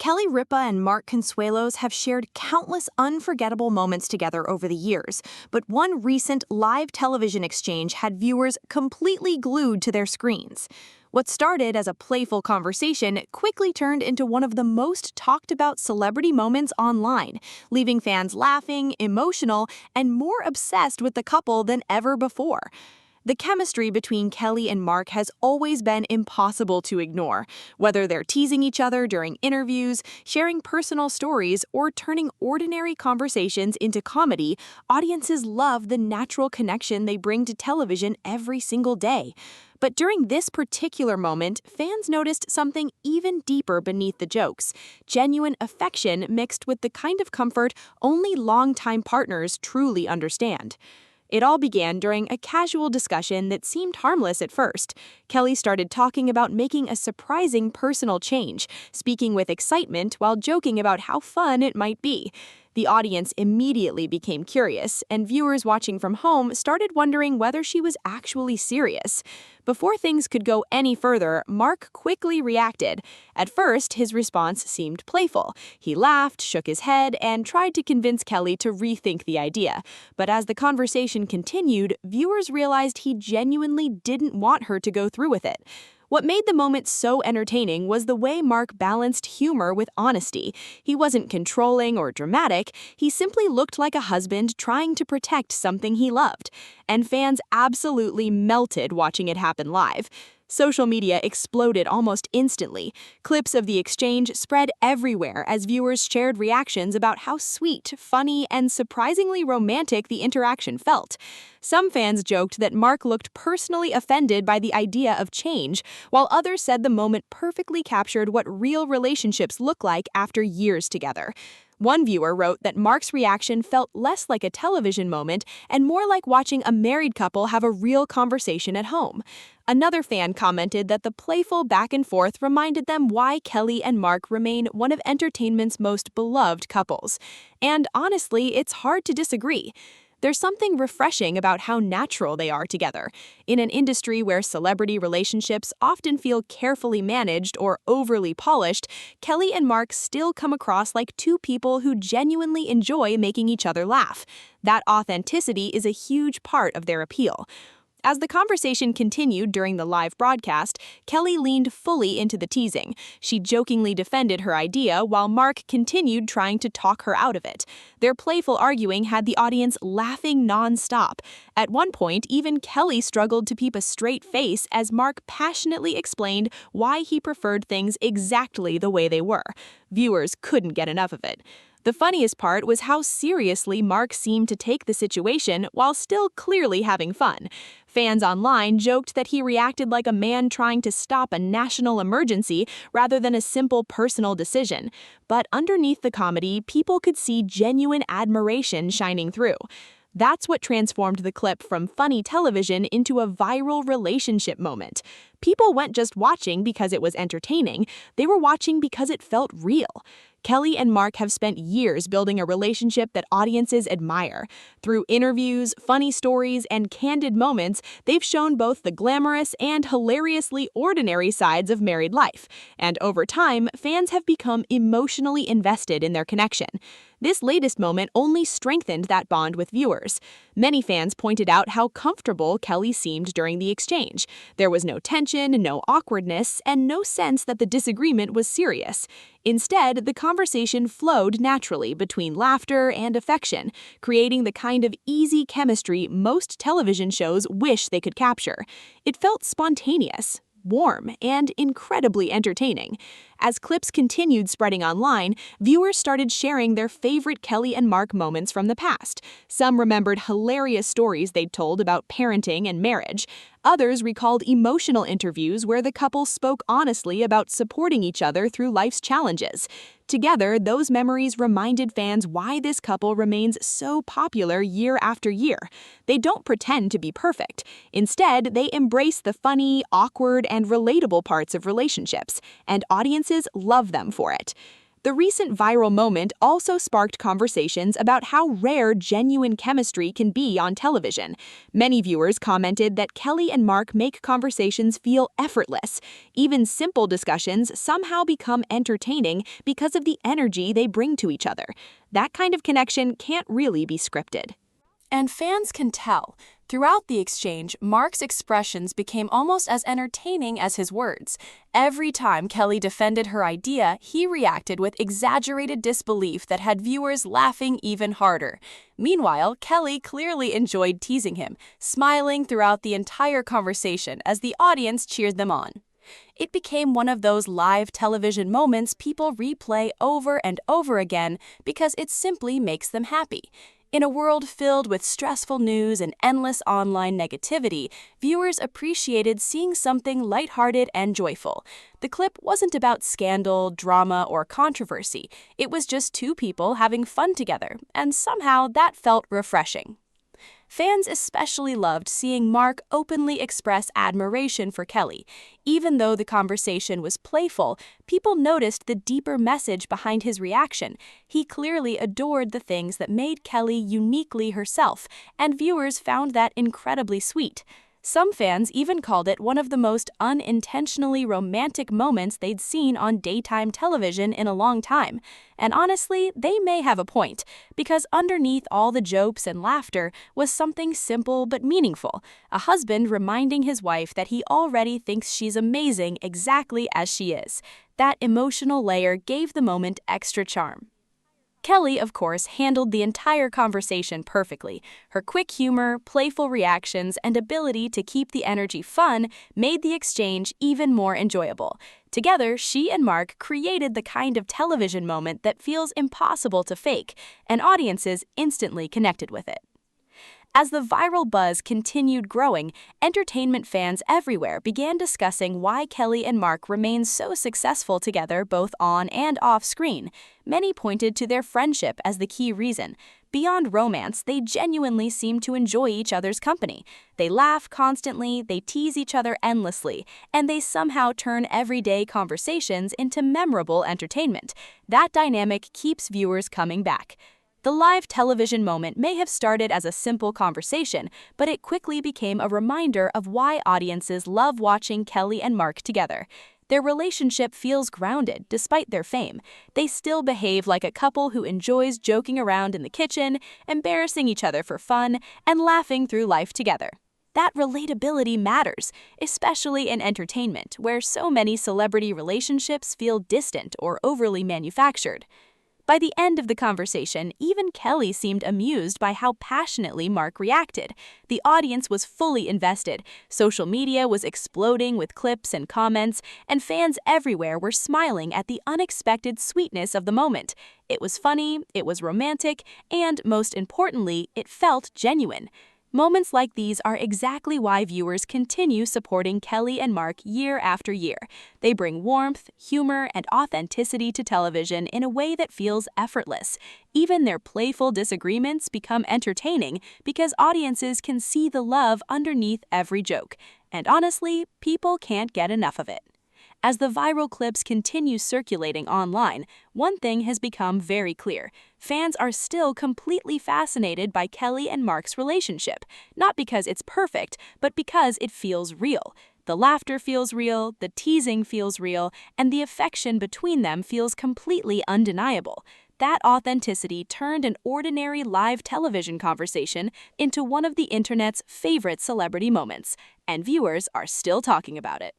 Kelly Ripa and Mark Consuelos have shared countless unforgettable moments together over the years, but one recent live television exchange had viewers completely glued to their screens. What started as a playful conversation quickly turned into one of the most talked about celebrity moments online, leaving fans laughing, emotional, and more obsessed with the couple than ever before. The chemistry between Kelly and Mark has always been impossible to ignore. Whether they're teasing each other during interviews, sharing personal stories, or turning ordinary conversations into comedy, audiences love the natural connection they bring to television every single day. But during this particular moment, fans noticed something even deeper beneath the jokes: genuine affection mixed with the kind of comfort only longtime partners truly understand. It all began during a casual discussion that seemed harmless at first. Kelly started talking about making a surprising personal change, speaking with excitement while joking about how fun it might be. The audience immediately became curious, and viewers watching from home started wondering whether she was actually serious. Before things could go any further, Mark quickly reacted. At first, his response seemed playful. He laughed, shook his head, and tried to convince Kelly to rethink the idea. But as the conversation continued, viewers realized he genuinely didn't want her to go through with it. What made the moment so entertaining was the way Mark balanced humor with honesty. He wasn't controlling or dramatic, he simply looked like a husband trying to protect something he loved. And fans absolutely melted watching it happen live. Social media exploded almost instantly. Clips of the exchange spread everywhere as viewers shared reactions about how sweet, funny, and surprisingly romantic the interaction felt. Some fans joked that Mark looked personally offended by the idea of change, while others said the moment perfectly captured what real relationships look like after years together. One viewer wrote that Mark's reaction felt less like a television moment and more like watching a married couple have a real conversation at home. Another fan commented that the playful back and forth reminded them why Kelly and Mark remain one of entertainment's most beloved couples. And honestly, it's hard to disagree. There's something refreshing about how natural they are together. In an industry where celebrity relationships often feel carefully managed or overly polished, Kelly and Mark still come across like two people who genuinely enjoy making each other laugh. That authenticity is a huge part of their appeal. As the conversation continued during the live broadcast, Kelly leaned fully into the teasing. She jokingly defended her idea while Mark continued trying to talk her out of it. Their playful arguing had the audience laughing non-stop. At one point, even Kelly struggled to keep a straight face as Mark passionately explained why he preferred things exactly the way they were. Viewers couldn't get enough of it. The funniest part was how seriously Mark seemed to take the situation while still clearly having fun. Fans online joked that he reacted like a man trying to stop a national emergency rather than a simple personal decision. But underneath the comedy, people could see genuine admiration shining through. That's what transformed the clip from funny television into a viral relationship moment. People weren't just watching because it was entertaining, they were watching because it felt real. Kelly and Mark have spent years building a relationship that audiences admire. Through interviews, funny stories, and candid moments, they've shown both the glamorous and hilariously ordinary sides of married life. And over time, fans have become emotionally invested in their connection. This latest moment only strengthened that bond with viewers. Many fans pointed out how comfortable Kelly seemed during the exchange. There was no tension, no awkwardness, and no sense that the disagreement was serious. Instead, the conversation flowed naturally between laughter and affection, creating the kind of easy chemistry most television shows wish they could capture. It felt spontaneous, warm, and incredibly entertaining. As clips continued spreading online, viewers started sharing their favorite Kelly and Mark moments from the past. Some remembered hilarious stories they'd told about parenting and marriage. Others recalled emotional interviews where the couple spoke honestly about supporting each other through life's challenges. Together, those memories reminded fans why this couple remains so popular year after year. They don't pretend to be perfect. Instead, they embrace the funny, awkward, and relatable parts of relationships, and audiences love them for it. The recent viral moment also sparked conversations about how rare genuine chemistry can be on television. Many viewers commented that Kelly and Mark make conversations feel effortless. Even simple discussions somehow become entertaining because of the energy they bring to each other. That kind of connection can't really be scripted. And fans can tell. Throughout the exchange, Mark's expressions became almost as entertaining as his words. Every time Kelly defended her idea, he reacted with exaggerated disbelief that had viewers laughing even harder. Meanwhile, Kelly clearly enjoyed teasing him, smiling throughout the entire conversation as the audience cheered them on. It became one of those live television moments people replay over and over again because it simply makes them happy. In a world filled with stressful news and endless online negativity, viewers appreciated seeing something lighthearted and joyful. The clip wasn't about scandal, drama, or controversy. It was just two people having fun together, and somehow that felt refreshing. Fans especially loved seeing Mark openly express admiration for Kelly. Even though the conversation was playful, people noticed the deeper message behind his reaction. He clearly adored the things that made Kelly uniquely herself, and viewers found that incredibly sweet. Some fans even called it one of the most unintentionally romantic moments they'd seen on daytime television in a long time. And honestly, they may have a point, because underneath all the jokes and laughter was something simple but meaningful: a husband reminding his wife that he already thinks she's amazing exactly as she is. That emotional layer gave the moment extra charm. Kelly, of course, handled the entire conversation perfectly. Her quick humor, playful reactions, and ability to keep the energy fun made the exchange even more enjoyable. Together, she and Mark created the kind of television moment that feels impossible to fake, and audiences instantly connected with it. As the viral buzz continued growing, entertainment fans everywhere began discussing why Kelly and Mark remain so successful together both on and off screen. Many pointed to their friendship as the key reason. Beyond romance, they genuinely seem to enjoy each other's company. They laugh constantly, they tease each other endlessly, and they somehow turn everyday conversations into memorable entertainment. That dynamic keeps viewers coming back. The live television moment may have started as a simple conversation, but it quickly became a reminder of why audiences love watching Kelly and Mark together. Their relationship feels grounded despite their fame. They still behave like a couple who enjoys joking around in the kitchen, embarrassing each other for fun, and laughing through life together. That relatability matters, especially in entertainment, where so many celebrity relationships feel distant or overly manufactured. By the end of the conversation, even Kelly seemed amused by how passionately Mark reacted. The audience was fully invested. Social media was exploding with clips and comments, and fans everywhere were smiling at the unexpected sweetness of the moment. It was funny, it was romantic, and most importantly, it felt genuine. Moments like these are exactly why viewers continue supporting Kelly and Mark year after year. They bring warmth, humor, and authenticity to television in a way that feels effortless. Even their playful disagreements become entertaining because audiences can see the love underneath every joke. And honestly, people can't get enough of it. As the viral clips continue circulating online, one thing has become very clear. Fans are still completely fascinated by Kelly and Mark's relationship, not because it's perfect, but because it feels real. The laughter feels real, the teasing feels real, and the affection between them feels completely undeniable. That authenticity turned an ordinary live television conversation into one of the internet's favorite celebrity moments, and viewers are still talking about it.